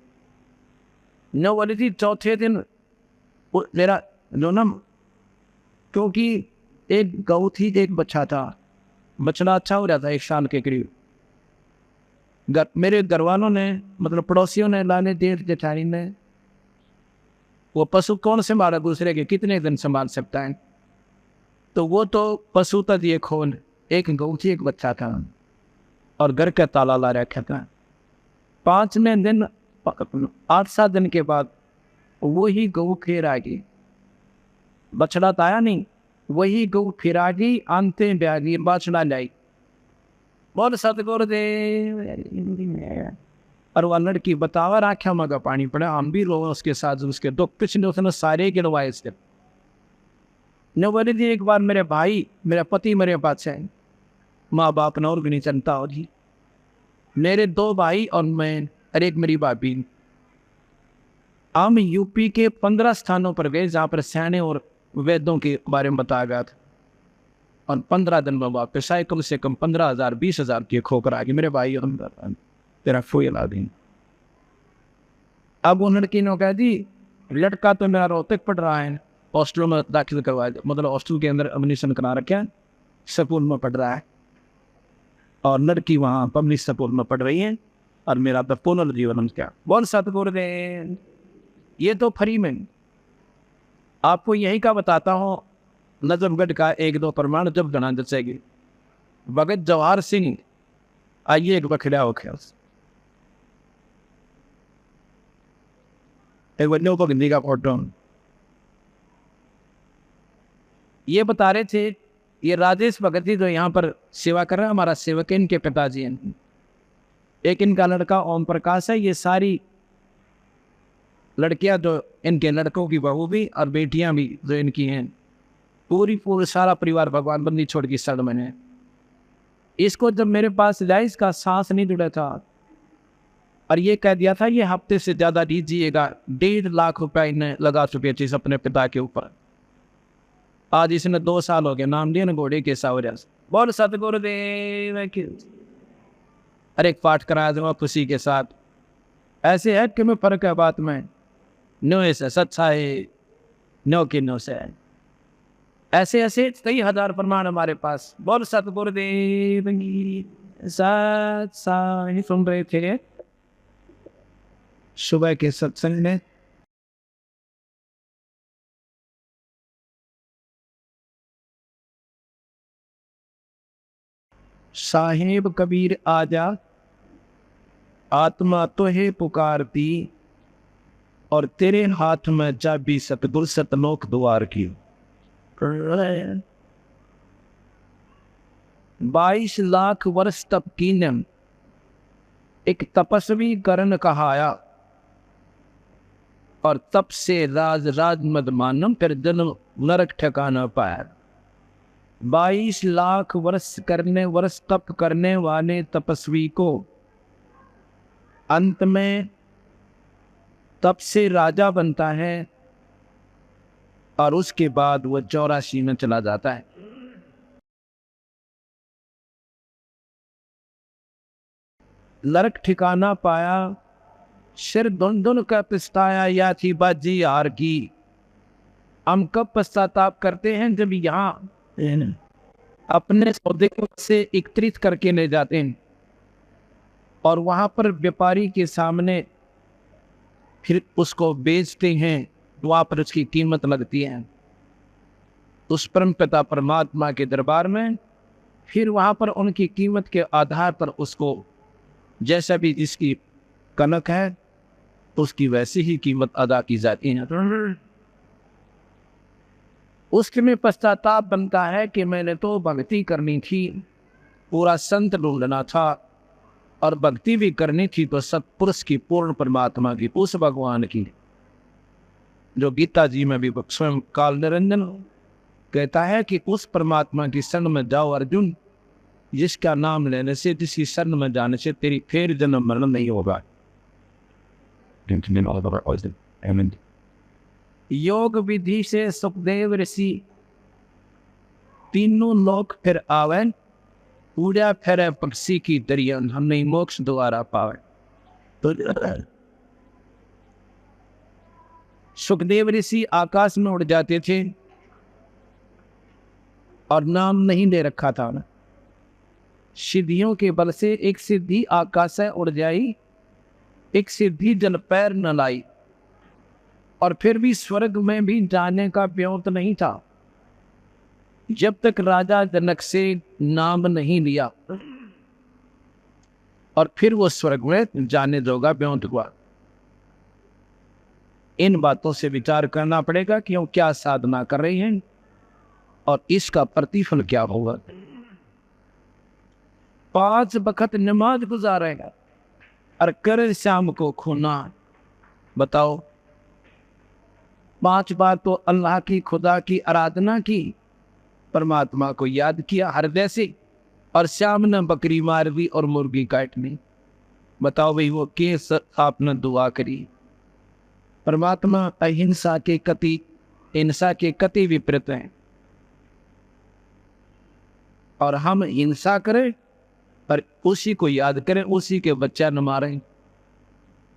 न बोली थी चौथे दिन मेरा जो ना क्योंकि एक गऊ थी एक बच्चा था बचना अच्छा हो रहा था 1 साल के करीब। मेरे घर वालों ने मतलब पड़ोसियों ने लाने देर जेठानी ने वो पशु कौन संभाला दूसरे के कितने दिन संभाल सकता है। तो वो तो पशु तक ये खोल एक गऊ थी एक बच्चा था और घर का ताला ला रखा था। 5वें दिन 8-7 दिन के बाद वही गऊ फिर आ गई। बछड़ा तो आया नहीं वही गऊ फिर आ गई आनते ब्यागी बछड़ा लाई बोल सतगुरु दे। और वह लड़की बतावा राख्या मगा पानी पड़ा हम भी रो उसके साथ उसके दुख पिछले उसने सारे गिरवाए से न बोली थी एक बार मेरे भाई मेरा पति मेरे पास है माँ बाप ने और भी नहीं चलता हो जी मेरे 2 भाई और मैं और एक मेरी भाभी। हम यूपी के 15 स्थानों पर गए जहाँ पर सैने और वेदों के बारे में बताया गया था और 15 दिन में वापस आए। कम से कम 15,000 20,000 की खोकर आ गई मेरे भाई और तेरा फूल आ दी। अब वो लड़की ने कह दी लड़का तो मेरा रोहतक पढ़ रहा है हॉस्टल में दाखिल करवाया मतलब हॉस्टल के अंदर एडमिशन करा रखा स्कूल में पढ़ रहा है और लड़की वहाँ पब्लिक स्कूल में पढ़ रही है और मेरा तो पुनर्जीवन क्या बोल सतगुरु दे। ये तो फ्री में आपको यही का बताता हूँ नजफगढ़ का 1-2 प्रमाण जब गणा जचेगी। भगत जवाहर सिंह आइए एक बखड़ा हो गया एक बच्चों को हिंदी का फोटो ये बता रहे थे। ये राजेश भगत जी जो यहाँ पर सेवा कर रहे हैं हमारा सेवक इनके पिताजी हैं। एक इनका लड़का ओम प्रकाश है। ये सारी लड़कियां जो इनके लड़कों की बहू भी और बेटियां भी जो इनकी हैं पूरी सारा परिवार भगवान बंदी छोड़ की शरण में है। इसको जब मेरे पास लाया इसका सांस नहीं जुड़ा था और ये कह दिया था ये हफ्ते से ज़्यादा दीजिएगा। 1.5 लाख रुपया इन्हें लगा चुके थे अपने पिता के ऊपर। आज इसने 2 साल हो गए नाम लिया ना घोड़े के सावरिया बोल सतगुरु देव। हर एक पाठ कराया दूंगा खुशी के साथ। ऐसे है कि मैं फर्क है बात में, नो ऐसे सच्चा है, नो कि नो से है। ऐसे ऐसे कई हजार प्रमाण हमारे पास। बोल सतगुरुदेव की सत साई। सुन रहे थे सुबह के सत्संग में, साहेब कबीर आजा, आत्मा तो है पुकारती, और तेरे हाथ में चाबी सतगुर सतलोक द्वार की। 22 लाख वर्ष तप कीने, एक तपस्वी करण कहाया, और तप से राज राज मद मानम, फिर जन्म नरक ठिकाना पाया। 22 लाख वर्ष तप करने वाले तपस्वी को अंत में तप से राजा बनता है, और उसके बाद वह 84 में चला जाता है। नरक ठिकाना पाया, सिर धुन धुन का पछताया, या थी बाजी हार की। हम कब पश्चाताप करते हैं? जब यहाँ अपने सौदे को से एकत्रित करके ले जाते हैं, और वहां पर व्यापारी के सामने फिर उसको बेचते हैं, वहां पर उसकी कीमत लगती है उस परम पिता परमात्मा के दरबार में। फिर वहां पर उनकी कीमत के आधार पर उसको जैसा भी जिसकी कनक है उसकी वैसी ही कीमत अदा की जाती है। उसमें पश्चाताप बनता है कि मैंने तो भक्ति करनी थी, पूरा संत ढूंढना था, और भक्ति भी करनी थी तो सत्पुरुष की, पूर्ण परमात्मा की, उस भगवान की, जो गीता जी में भी स्वयं काल निरंजन कहता है कि उस परमात्मा की शरण में जाओ अर्जुन, जिसका नाम लेने से, जिसकी शरण में जाने से तेरी फिर जन्म मरण नहीं होगा। योग विधि से सुखदेव ऋषि तीनों लोक फिर आवे, पूजा फेरे पक्षी की दरिया, हम नहीं मोक्ष द्वारा पावे। तो सुखदेव ऋषि आकाश में उड़ जाते थे, और नाम नहीं दे रखा था ना, सिद्धियों के बल से एक सिद्धि आकाश से उड़ जाई, एक सिद्धि जल पैर न लाई, और फिर भी स्वर्ग में भी जाने का ब्योत नहीं था जब तक राजा जनक से नाम नहीं लिया, और फिर वो स्वर्ग में जाने जोगा ब्योत हुआ। इन बातों से विचार करना पड़ेगा कि हम क्या साधना कर रहे हैं और इसका प्रतिफल क्या होगा। 5 वक्त नमाज गुजारेगा और कर शाम को खूना। बताओ, 5 बार तो अल्लाह की, खुदा की आराधना की, परमात्मा को याद किया हृदय से, और शाम ने बकरी मार दी और मुर्गी काटनी। बताओ भाई, वो केस आपने दुआ करी। परमात्मा अहिंसा के कति, हिंसा के कति विपरीत हैं, और हम हिंसा करें पर उसी को याद करें, उसी के बच्चा न मारें।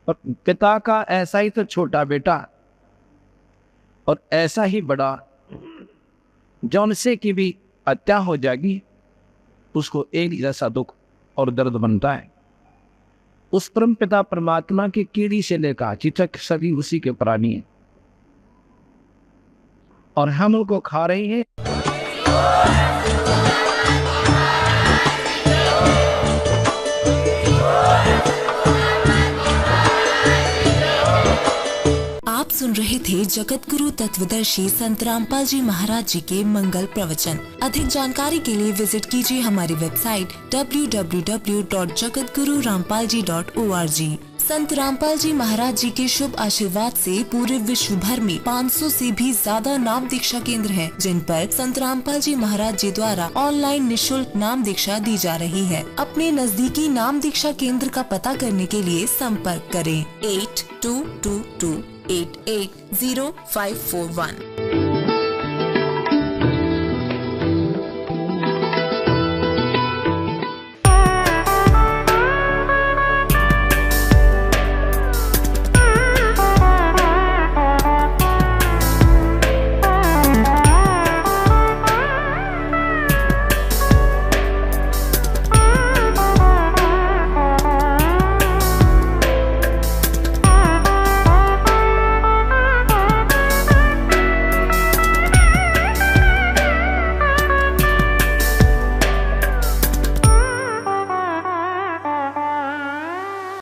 और पिता का ऐसा ही तो छोटा बेटा और ऐसा ही बड़ा, जौन से की भी हत्या हो जाएगी उसको एक जैसा दुख और दर्द बनता है। उस परम पिता परमात्मा की कीड़ी से लेकर चिचक सभी उसी के प्राणी हैं, और हम उनको खा रहे हैं। आप सुन रहे थे जगत गुरु तत्वदर्शी संत रामपाल जी महाराज जी के मंगल प्रवचन। अधिक जानकारी के लिए विजिट कीजिए हमारी वेबसाइट www.jagatgururampalji.org। संत रामपाल जी महाराज जी के शुभ आशीर्वाद से पूरे विश्व भर में 500 से भी ज्यादा नाम दीक्षा केंद्र हैं, जिन पर संत रामपाल जी महाराज जी द्वारा ऑनलाइन निशुल्क नाम दीक्षा दी जा रही है। अपने नजदीकी नाम दीक्षा केंद्र का पता करने के लिए संपर्क करें 8222880541।